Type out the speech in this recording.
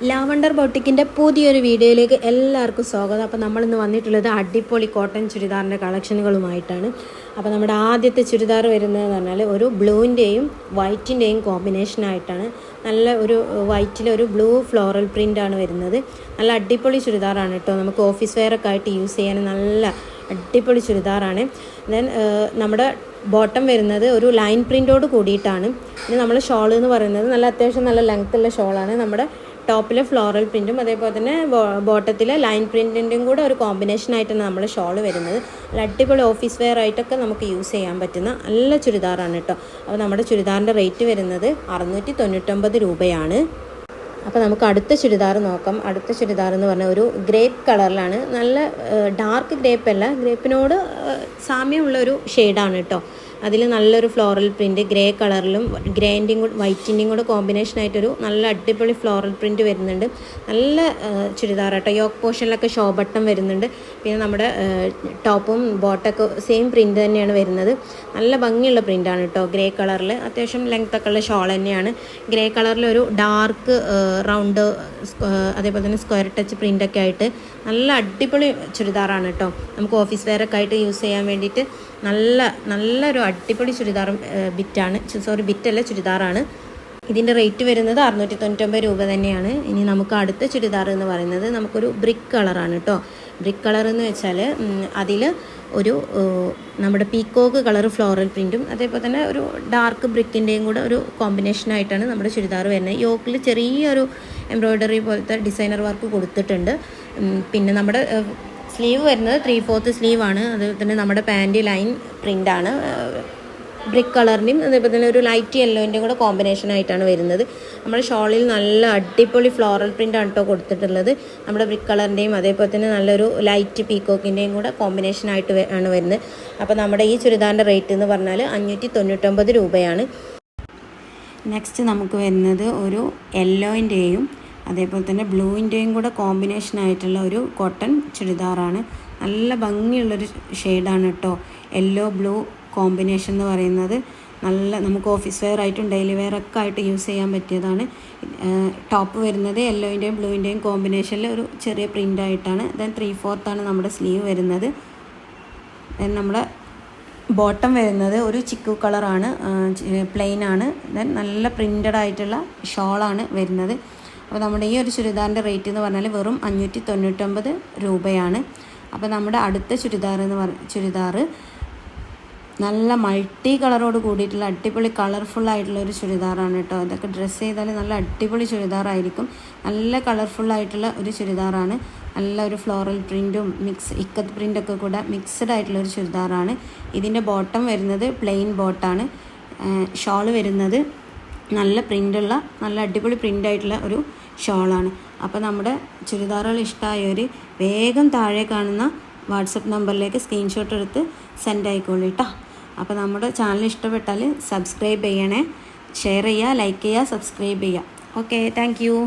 Lavender ബൊട്ടിക്കിൻ്റെ പുതിയൊരു വീഡിയോയിലേക്ക് എല്ലാവർക്കും സ്വാഗതം. അപ്പോൾ നമ്മളിന്ന് വന്നിട്ടുള്ളത് അടിപൊളി കോട്ടൺ ചുരിദാറിൻ്റെ കളക്ഷനുകളുമായിട്ടാണ്. അപ്പോൾ നമ്മുടെ ആദ്യത്തെ ചുരിദാർ വരുന്നതെന്ന് പറഞ്ഞാൽ ഒരു ബ്ലൂവിൻ്റെയും വൈറ്റിൻ്റെയും കോമ്പിനേഷനായിട്ടാണ്. നല്ല ഒരു വൈറ്റിലൊരു ബ്ലൂ ഫ്ലോറൽ പ്രിൻ്റാണ് വരുന്നത്. നല്ല അടിപൊളി ചുരിദാറാണ് കേട്ടോ. നമുക്ക് ഓഫീസ് വെയറൊക്കെ ആയിട്ട് യൂസ് ചെയ്യാൻ നല്ല അടിപൊളി ചുരിദാറാണ്. ദെൻ നമ്മുടെ ബോട്ടം വരുന്നത് ഒരു ലൈൻ പ്രിൻ്റോട് കൂടിയിട്ടാണ്. ഇനി നമ്മൾ ഷോൾ എന്ന് പറയുന്നത് നല്ല അത്യാവശ്യം നല്ല ലെങ്ത്തുള്ള ഷോളാണ്. നമ്മുടെ ടോപ്പിൽ ഫ്ലോറൽ പ്രിൻറ്റും അതേപോലെ തന്നെ ബോട്ടത്തിൽ ലൈൻ പ്രിൻറ്റിൻ്റെയും കൂടെ ഒരു കോമ്പിനേഷനായിട്ടാണ് നമ്മൾ ഷോൾ വരുന്നത്. നല്ല അടിപൊളി ഓഫീസ് വെയർ ആയിട്ടൊക്കെ നമുക്ക് യൂസ് ചെയ്യാൻ പറ്റുന്ന നല്ല ചുരിദാറാണ് കേട്ടോ. അപ്പോൾ നമ്മുടെ ചുരിദാറിൻ്റെ റേറ്റ് വരുന്നത് 699 രൂപയാണ്. അപ്പോൾ നമുക്ക് അടുത്ത ചുരിദാർ നോക്കാം. അടുത്ത ചുരിദാർ എന്ന് പറഞ്ഞാൽ ഒരു ഗ്രേപ്പ് കളറിലാണ്. നല്ല ഡാർക്ക് ഗ്രേപ്പ് അല്ല, ഗ്രേപ്പിനോട് സാമ്യമുള്ള ഒരു ഷെയ്ഡാണ് കേട്ടോ. അതിൽ നല്ലൊരു ഫ്ലോറൽ പ്രിൻറ്റ് ഗ്രേ കളറിലും ഗ്രേൻ്റെയും കൂടെ വൈറ്റിൻ്റെയും കൂടെ കോമ്പിനേഷനായിട്ടൊരു നല്ല അടിപൊളി ഫ്ലോറൽ പ്രിൻറ്റ് വരുന്നുണ്ട്. നല്ല ചുരിദാർ കേട്ടോ. യോക്ക് പോർഷനിലൊക്കെ ഷോ ബട്ടൺ വരുന്നുണ്ട്. പിന്നെ നമ്മുടെ ടോപ്പും ബോട്ടൊക്കെ സെയിം പ്രിൻറ്റ് തന്നെയാണ് വരുന്നത്. നല്ല ഭംഗിയുള്ള പ്രിൻ്റാണ് കേട്ടോ. ഗ്രേ കളറിൽ അത്യാവശ്യം ലെങ്ത്തൊക്കെ ഉള്ള ഷോൾ തന്നെയാണ്. ഗ്രേ കളറിലൊരു ഡാർക്ക് റൗണ്ട് അതേപോലെ തന്നെ സ്ക്വയർ ടച്ച് പ്രിൻ്റൊക്കെ ആയിട്ട് നല്ല അടിപൊളി ചുരിദാറാണ് കേട്ടോ. നമുക്ക് ഓഫീസ് വെയറൊക്കെ ആയിട്ട് യൂസ് ചെയ്യാൻ വേണ്ടിയിട്ട് നല്ലൊരു അടിപൊളി ചുരിദാർ ബിറ്റല്ല ചുരിദാറാണ്. ഇതിൻ്റെ റേറ്റ് വരുന്നത് 699 രൂപ തന്നെയാണ്. ഇനി നമുക്ക് അടുത്ത ചുരിദാർ എന്ന് പറയുന്നത് നമുക്കൊരു ബ്രിക്ക് കളറാണ് കേട്ടോ. ബ്രിക്ക് കളർ എന്ന് വെച്ചാൽ അതിൽ ഒരു നമ്മുടെ പീക്കോക്ക് കളർ ഫ്ലോറൽ പ്രിൻറ്റും അതേപോലെ തന്നെ ഒരു ഡാർക്ക് ബ്രിക്കിൻ്റെയും കൂടെ ഒരു കോമ്പിനേഷനായിട്ടാണ് നമ്മുടെ ചുരിദാർ വരുന്നത്. യോക്കിൽ ചെറിയൊരു എംബ്രോയ്ഡറി പോലത്തെ ഡിസൈനർ വർക്ക് കൊടുത്തിട്ടുണ്ട്. പിന്നെ നമ്മുടെ സ്ലീവ് വരുന്നത് 3/4 സ്ലീവാണ്. അതുപോലെ തന്നെ നമ്മുടെ പാൻറ് ലൈൻ പ്രിൻ്റാണ്. ബ്രിക്ക് കളറിൻ്റെയും അതേപോലെ തന്നെ ഒരു ലൈറ്റ് യെല്ലോൻ്റെയും കൂടെ കോമ്പിനേഷനായിട്ടാണ് വരുന്നത്. നമ്മുടെ ഷോളിൽ നല്ല അടിപൊളി ഫ്ലോറൽ പ്രിൻ്റാണ് കേട്ടോ കൊടുത്തിട്ടുള്ളത്. നമ്മുടെ ബ്രിക്ക് കളറിൻ്റെയും അതേപോലെ തന്നെ നല്ലൊരു ലൈറ്റ് പീക്കോക്കിൻ്റെയും കൂടെ കോമ്പിനേഷനായിട്ട് ആണ് വരുന്നത്. അപ്പോൾ നമ്മുടെ ഈ ചുരിദാറിൻ്റെ റേറ്റ് എന്ന് പറഞ്ഞാൽ 599 രൂപയാണ്. നെക്സ്റ്റ് നമുക്ക് വരുന്നത് ഒരു യെല്ലോൻ്റെയും അതേപോലെ തന്നെ ബ്ലൂവിൻ്റെയും കൂടെ കോമ്പിനേഷനായിട്ടുള്ള ഒരു കോട്ടൺ ചുരിദാറാണ്. നല്ല ഭംഗിയുള്ളൊരു ഷെയ്ഡാണ് കേട്ടോ. യെല്ലോ ബ്ലൂ കോമ്പിനേഷൻ എന്ന് പറയുന്നത് നല്ല നമുക്ക് ഓഫീസ് വെയർ ആയിട്ടും ഡെയിലി വെയർ ഒക്കെ ആയിട്ട് യൂസ് ചെയ്യാൻ പറ്റിയതാണ്. ടോപ്പ് വരുന്നത് യെല്ലോൻ്റെയും ബ്ലൂവിൻ്റെയും കോമ്പിനേഷനിൽ ഒരു ചെറിയ പ്രിൻ്റായിട്ടാണ്. ദെൻ 3/4 നമ്മുടെ സ്ലീവ് വരുന്നത്. ദെൻ നമ്മുടെ ബോട്ടം വരുന്നത് ഒരു ചിക്കു കളറാണ്, പ്ലെയിനാണ്. ദെൻ നല്ല പ്രിൻ്റഡ് ആയിട്ടുള്ള ഷോളാണ് വരുന്നത്. അപ്പോൾ നമ്മുടെ ഈ ഒരു ചുരിദാറിൻ്റെ റേറ്റ് എന്ന് പറഞ്ഞാൽ വെറും 599 രൂപയാണ്. അപ്പോൾ നമ്മുടെ അടുത്ത ചുരിദാർ നല്ല മൾട്ടി കളറോട് കൂടിയിട്ടുള്ള അടിപൊളി കളർഫുള്ളായിട്ടുള്ള ഒരു ചുരിദാറാണ് കേട്ടോ. ഇതൊക്കെ ഡ്രസ്സ് ചെയ്താൽ നല്ല അടിപൊളി ചുരിദാറായിരിക്കും. നല്ല കളർഫുള്ളായിട്ടുള്ള ഒരു ചുരിദാറാണ്. നല്ല ഒരു ഫ്ലോറൽ പ്രിൻറ്റും ഇക്കത്ത് പ്രിൻ്റൊക്കെ കൂടെ മിക്സ്ഡ് ആയിട്ടുള്ള ഒരു ചുരിദാറാണ്. ഇതിൻ്റെ ബോട്ടം വരുന്നത് പ്ലെയിൻ ബോട്ടാണ്. ഷോൾ വരുന്നത് നല്ല പ്രിൻ്റുള്ള നല്ല അടിപൊളി പ്രിൻ്റായിട്ടുള്ള ഒരു ഷോളാണ്. അപ്പോൾ നമ്മുടെ ചുരിദാറുകൾ ഇഷ്ടമായവർ വേഗം താഴെ കാണുന്ന വാട്സപ്പ് നമ്പറിലേക്ക് സ്ക്രീൻഷോട്ട് എടുത്ത് സെൻഡ് ആയിക്കോളൂ കേട്ടോ. അപ്പോൾ നമ്മുടെ ചാനൽ ഇഷ്ടപ്പെട്ടാൽ സബ്സ്ക്രൈബ് ചെയ്യണേ, ഷെയർ ചെയ്യുക, ലൈക്ക് ചെയ്യുക, സബ്സ്ക്രൈബ് ചെയ്യുക. Okay, thank you.